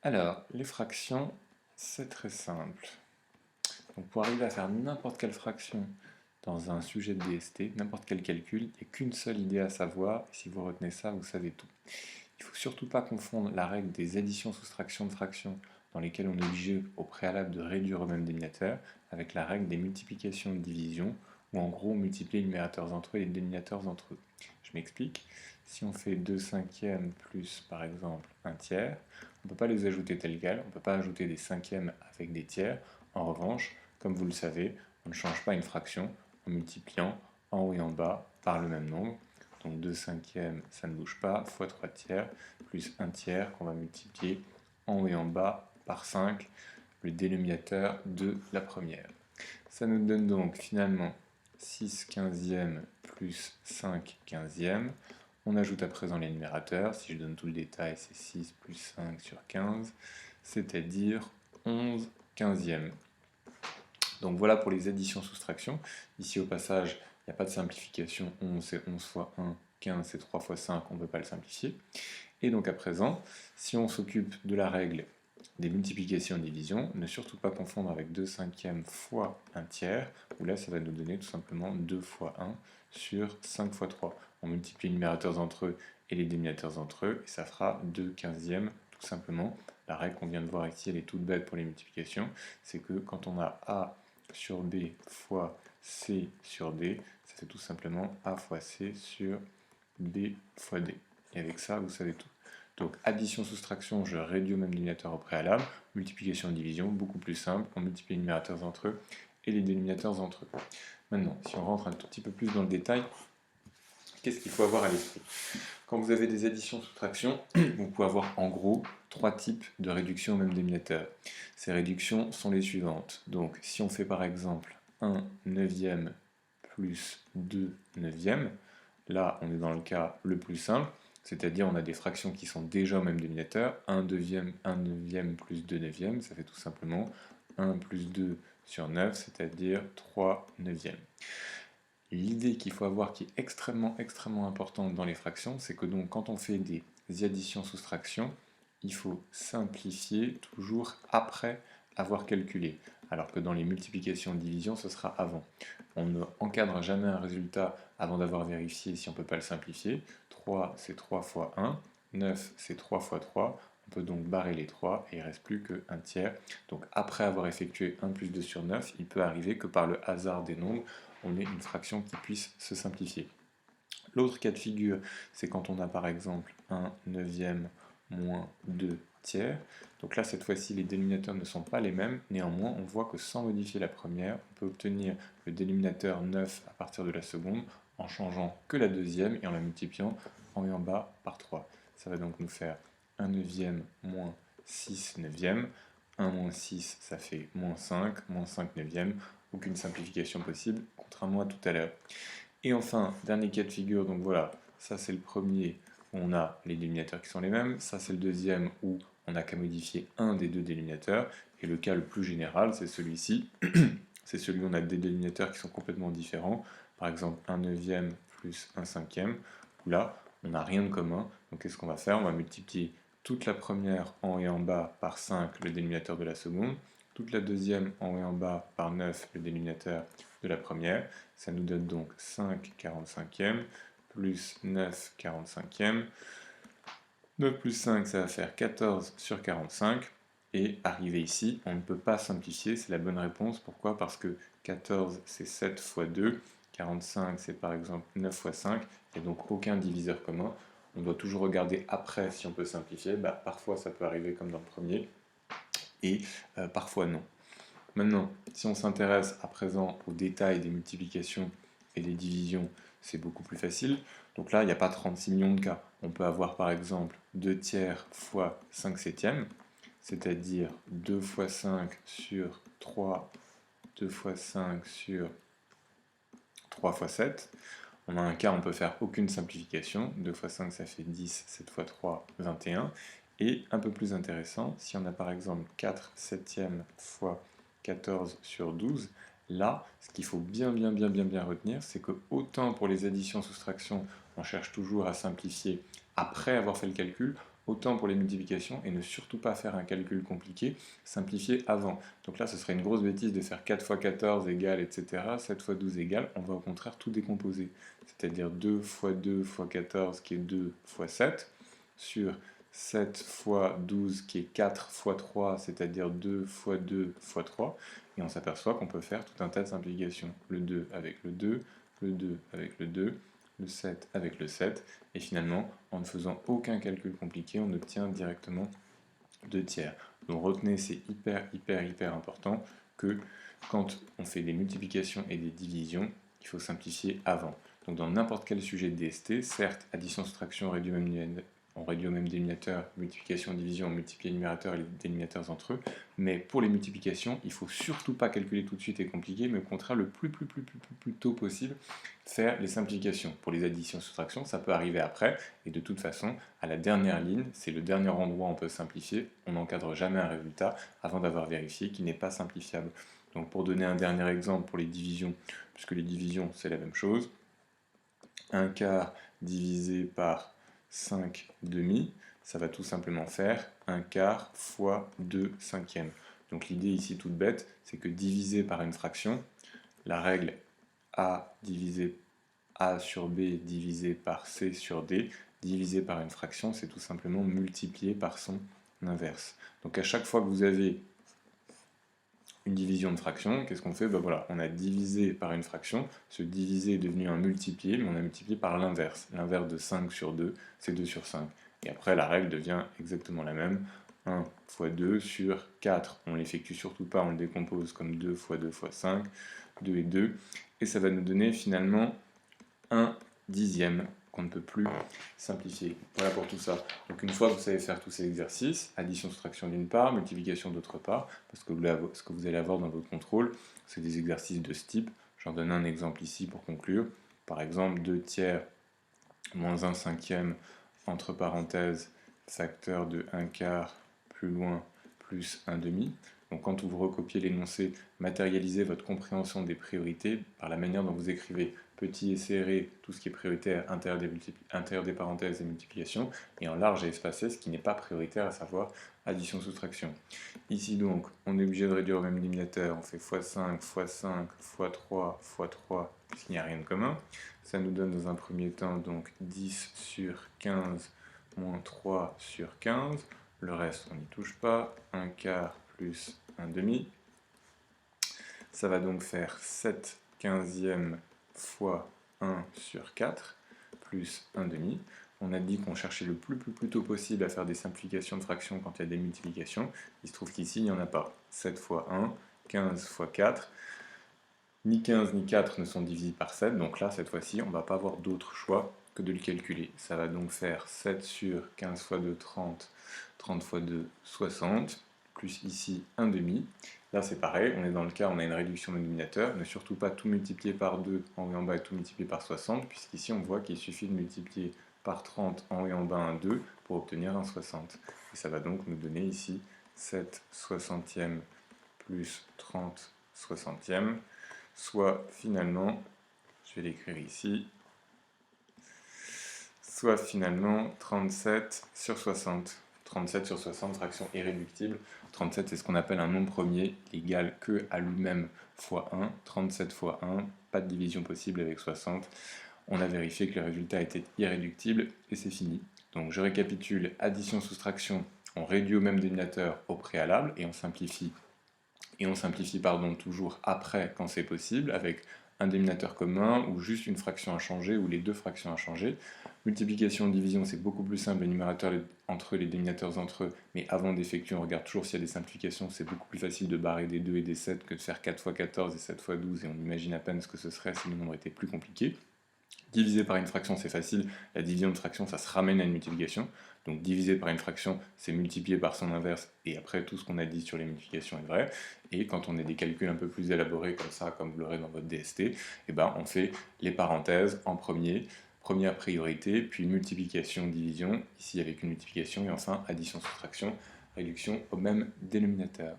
Alors, les fractions, c'est très simple. Donc pour arriver à faire n'importe quelle fraction dans un sujet de DST, n'importe quel calcul, il n'y a qu'une seule idée à savoir, et si vous retenez ça, vous savez tout. Il ne faut surtout pas confondre la règle des additions-soustractions de fractions, dans lesquelles on est obligé au préalable de réduire au même dénominateur, avec la règle des multiplications de division, où en gros on multiplie les numérateurs entre eux et les dénominateurs entre eux. Je m'explique. Si on fait 2 cinquièmes plus par exemple un tiers, on ne peut pas les ajouter tel quel, on ne peut pas ajouter des cinquièmes avec des tiers. En revanche, comme vous le savez, on ne change pas une fraction en multipliant en haut et en bas par le même nombre. Donc 2 cinquièmes, ça ne bouge pas, fois 3 tiers, plus 1 tiers qu'on va multiplier en haut et en bas par 5, le dénominateur de la première. Ça nous donne donc finalement 6 quinzièmes plus 5 quinzièmes. On ajoute à présent les numérateurs. Si je donne tout le détail, c'est 6 plus 5 sur 15, c'est-à-dire 11 quinzièmes. Donc voilà pour les additions-soustractions. Ici au passage, il n'y a pas de simplification. 11 c'est 11 fois 1, 15 c'est 3 fois 5, on ne peut pas le simplifier. Et donc à présent, si on s'occupe de la règle des multiplications et divisions, ne surtout pas confondre avec 2 cinquièmes fois 1 tiers, où là ça va nous donner tout simplement 2 fois 1 sur 5 fois 3. On multiplie les numérateurs entre eux et les dénominateurs entre eux, et ça fera 2 quinzièmes tout simplement. La règle qu'on vient de voir ici, elle est toute bête pour les multiplications, c'est que quand on a A sur B fois C sur D, ça fait tout simplement A fois C sur B fois D. Et avec ça, vous savez tout. Donc addition-soustraction, je réduis au même dénominateur au préalable. Multiplication-division, beaucoup plus simple. On multiplie les numérateurs entre eux et les dénominateurs entre eux. Maintenant, si on rentre un tout petit peu plus dans le détail, qu'est-ce qu'il faut avoir à l'esprit? Quand vous avez des additions-soustractions, vous pouvez avoir en gros trois types de réductions au même dénominateur. Ces réductions sont les suivantes. Donc si on fait par exemple 1 neuvième plus 2 neuvièmes, là on est dans le cas le plus simple, c'est-à-dire on a des fractions qui sont déjà au même dénominateur. 1 neuvième plus 2 neuvièmes, ça fait tout simplement 1 plus 2 sur 9, c'est-à-dire 3 neuvièmes. L'idée qu'il faut avoir qui est extrêmement importante dans les fractions, c'est que donc quand on fait des additions-soustractions, il faut simplifier toujours après avoir calculé, alors que dans les multiplications-divisions, ce sera avant. On ne encadre jamais un résultat avant d'avoir vérifié si on ne peut pas le simplifier. 3, c'est 3 fois 1, 9, c'est 3 fois 3, on peut donc barrer les 3 et il ne reste plus qu'un tiers. Donc après avoir effectué 1 plus 2 sur 9, il peut arriver que par le hasard des nombres, on ait une fraction qui puisse se simplifier. L'autre cas de figure, c'est quand on a par exemple 1 neuvième moins 2 tiers. Donc là, cette fois-ci, les dénominateurs ne sont pas les mêmes. Néanmoins, on voit que sans modifier la première, on peut obtenir le dénominateur 9 à partir de la seconde en changeant que la deuxième et en la multipliant en haut et en bas par 3. Ça va donc nous faire 1 neuvième moins 6 neuvièmes. 1 moins 6, ça fait moins 5 neuvièmes. Aucune simplification possible, contrairement à tout à l'heure. Et enfin, dernier cas de figure, donc voilà, ça c'est le premier où on a les dénominateurs qui sont les mêmes, ça c'est le deuxième où on n'a qu'à modifier un des deux dénominateurs, et le cas le plus général, c'est celui-ci, c'est celui où on a des dénominateurs qui sont complètement différents, par exemple 1 neuvième plus 1 cinquième, où là, on n'a rien de commun, donc qu'est-ce qu'on va faire? On va multiplier toute la première en haut et en bas par 5, le dénominateur de la seconde, toute la deuxième en haut et en bas par 9, le dénominateur de la première. Ça nous donne donc 5 45e plus 9 45e. 9 plus 5, ça va faire 14 sur 45. Et arrivé ici, on ne peut pas simplifier, c'est la bonne réponse. Pourquoi? Parce que 14, c'est 7 fois 2. 45, c'est par exemple 9 fois 5. Il n'y a donc aucun diviseur commun. On doit toujours regarder après si on peut simplifier. Parfois, ça peut arriver comme dans le premier. Et parfois, non. Maintenant, si on s'intéresse à présent aux détails des multiplications et des divisions, c'est beaucoup plus facile. Donc là, il n'y a pas 36 millions de cas. On peut avoir par exemple 2 tiers fois 5 septièmes, c'est-à-dire 2 fois 5 sur 3, 2 fois 5 sur 3 fois 7. On a un cas, on peut faire aucune simplification. 2 fois 5, ça fait 10, 7 fois 3, 21. Et un peu plus intéressant, si on a par exemple 4 septièmes fois 14 sur 12, là, ce qu'il faut bien retenir, c'est que autant pour les additions-soustractions, on cherche toujours à simplifier après avoir fait le calcul, autant pour les multiplications et ne surtout pas faire un calcul compliqué, simplifier avant. Donc là, ce serait une grosse bêtise de faire 4 fois 14 égale, etc., 7 fois 12 égale, on va au contraire tout décomposer. C'est-à-dire 2 fois 2 fois 14 qui est 2 fois 7, sur 7 fois 12 qui est 4 fois 3, c'est-à-dire 2 fois 2 fois 3, et on s'aperçoit qu'on peut faire tout un tas de simplifications. Le 2 avec le 2 avec le 2, le 7 avec le 7, et finalement, en ne faisant aucun calcul compliqué, on obtient directement 2 tiers. Donc retenez, c'est hyper important que quand on fait des multiplications et des divisions, il faut simplifier avant. Donc dans n'importe quel sujet de DST, certes, addition, soustraction, on réduit au même dénominateur, multiplication, division, on multiplie les numérateurs et les dénominateurs entre eux, mais pour les multiplications, il ne faut surtout pas calculer tout de suite et compliqué, mais au contraire, le plus tôt possible, faire les simplifications. Pour les additions, soustractions, ça peut arriver après, et de toute façon, à la dernière ligne, c'est le dernier endroit où on peut simplifier, on n'encadre jamais un résultat avant d'avoir vérifié qu'il n'est pas simplifiable. Donc pour donner un dernier exemple pour les divisions, puisque les divisions c'est la même chose, 1 quart divisé par 5 demi, ça va tout simplement faire 1 quart fois 2 cinquièmes. Donc l'idée ici toute bête, c'est que diviser par une fraction, la règle A divisé A sur B divisé par C sur D, divisé par une fraction, c'est tout simplement multiplier par son inverse. Donc à chaque fois que vous avez une division de fraction, qu'est-ce qu'on fait? Ben voilà, on a divisé par une fraction, ce divisé est devenu un multiplié, mais on a multiplié par l'inverse. L'inverse de 5 sur 2, c'est 2 sur 5. Et après, la règle devient exactement la même. 1 fois 2 sur 4, on ne l'effectue surtout pas, on le décompose comme 2 fois 2 fois 5, 2 et 2, et ça va nous donner finalement 1 dixième qu'on ne peut plus simplifier. Voilà pour tout ça. Donc une fois que vous savez faire tous ces exercices, addition, soustraction d'une part, multiplication d'autre part, parce que ce que vous allez avoir dans votre contrôle, c'est des exercices de ce type. J'en donne un exemple ici pour conclure. Par exemple, 2 tiers moins 1 cinquième, entre parenthèses, facteur de 1 quart plus loin, plus 1 demi. Donc quand vous recopiez l'énoncé, matérialisez votre compréhension des priorités par la manière dont vous écrivez petit et serré, tout ce qui est prioritaire, intérieur des parenthèses et multiplication, et en large et espacé, ce qui n'est pas prioritaire, à savoir addition, soustraction. Ici donc, on est obligé de réduire au même dénominateur, on fait x5, x5, x3, x3, puisqu'il n'y a rien de commun. Ça nous donne dans un premier temps donc 10 sur 15 moins 3 sur 15. Le reste, on n'y touche pas. 1 quart plus 1 demi. Ça va donc faire 7 quinzièmes fois 1 sur 4 plus 1 demi. On a dit qu'on cherchait le plus tôt possible à faire des simplifications de fractions quand il y a des multiplications. Il se trouve qu'ici, il n'y en a pas. 7 fois 1, 15 fois 4. Ni 15 ni 4 ne sont divisés par 7, donc là, cette fois-ci, on ne va pas avoir d'autre choix que de le calculer. Ça va donc faire 7 sur 15 fois 2, 30, 30 fois 2, 60, plus ici 1 demi. Là, c'est pareil, on est dans le cas, on a une réduction de dénominateur. Ne surtout pas tout multiplier par 2 en haut et en bas et tout multiplier par 60, puisqu'ici, on voit qu'il suffit de multiplier par 30 en haut et en bas un 2 pour obtenir un 60. Et ça va donc nous donner ici 7 soixantièmes plus 30 soixantièmes, soit finalement, je vais l'écrire ici, soit finalement 37 sur 60. 37 sur 60, fraction irréductible. 37, c'est ce qu'on appelle un nombre premier, égal que à lui-même fois 1. 37 fois 1, pas de division possible avec 60. On a vérifié que le résultat était irréductible et c'est fini. Donc je récapitule, addition, soustraction, on réduit au même dénominateur au préalable et on simplifie. Et on simplifie toujours après quand c'est possible, avec un dénominateur commun ou juste une fraction à changer ou les deux fractions à changer. Multiplication, division, c'est beaucoup plus simple, les numérateurs entre eux, les dénominateurs entre eux, mais avant d'effectuer, on regarde toujours s'il y a des simplifications, c'est beaucoup plus facile de barrer des 2 et des 7 que de faire 4 fois 14 et 7 fois 12, et on imagine à peine ce que ce serait si le nombre était plus compliqué. Diviser par une fraction, c'est facile. La division de fraction, ça se ramène à une multiplication. Donc diviser par une fraction, c'est multiplier par son inverse, et après tout ce qu'on a dit sur les multiplications est vrai. Et quand on a des calculs un peu plus élaborés comme ça, comme vous l'aurez dans votre DST, eh ben, on fait les parenthèses en premier, première priorité, puis multiplication, division, ici avec une multiplication, et enfin addition, soustraction, réduction au même dénominateur.